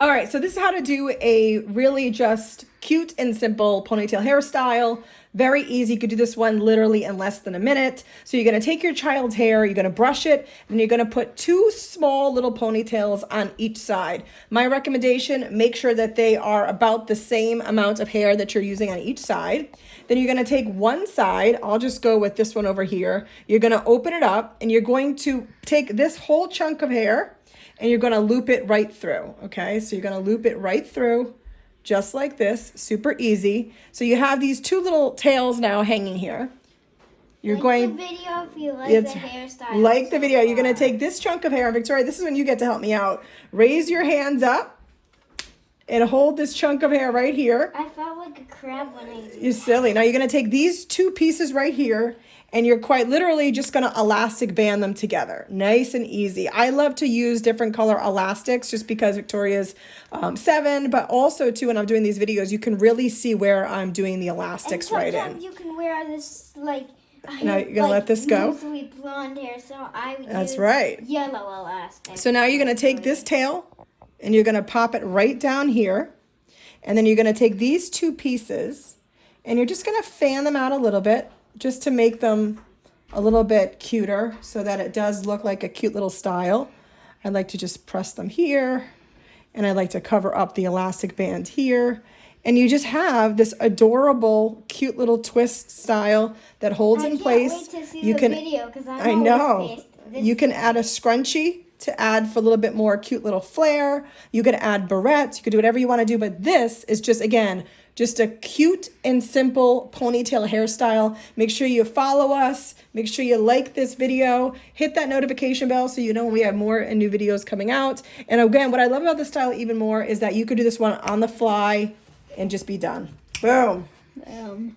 All right, so this is how to do a really just cute and simple ponytail hairstyle. Very easy. You could do this one literally in less than a minute. So you're going to take your child's hair, you're going to brush it, and you're going to put two small little ponytails on each side. My recommendation, make sure that they are about the same amount of hair that you're using on each side. Then you're going to take one side. I'll just go with this one over here. You're going to open it up, and you're going to take this whole chunk of hair, and you're going to loop it right through. Okay, so you're going to loop it right through just like this. Super easy. So you have these two little tails now hanging here. You're going the video if you like the hairstyle. Like the video. You're going to take this chunk of hair. Victoria, this is when you get to help me out. Raise your hands up and hold this chunk of hair right here. I felt like a crab when I did. You're silly. Now you're going to take these two pieces right here, and you're quite literally just going to elastic band them together. Nice and easy. I love to use different color elastics just because Victoria's 7, but also too when I'm doing these videos, you can really see where I'm doing the elastics right in. Sometimes you can wear this like... Now you're going to let this go? Mostly blonde hair, so I would That's use right. yellow elastic. So now you're going to take this tail and you're going to pop it right down here. And then you're going to take these two pieces and you're just going to fan them out a little bit just to make them a little bit cuter so that it does look like a cute little style. I like to just press them here, and I like to cover up the elastic band here. And you just have this adorable, cute little twist style that holds in place. I can't wait to see the video because I know. You can add a scrunchie to add for a little bit more cute little flair. You could add barrettes. You could do whatever you want to do. But this is just, again, just a cute and simple ponytail hairstyle. Make sure you follow us. Make sure you like this video. Hit that notification bell so you know when we have more and new videos coming out. And again, what I love about this style even more is that you could do this one on the fly and just be done. Boom. Boom.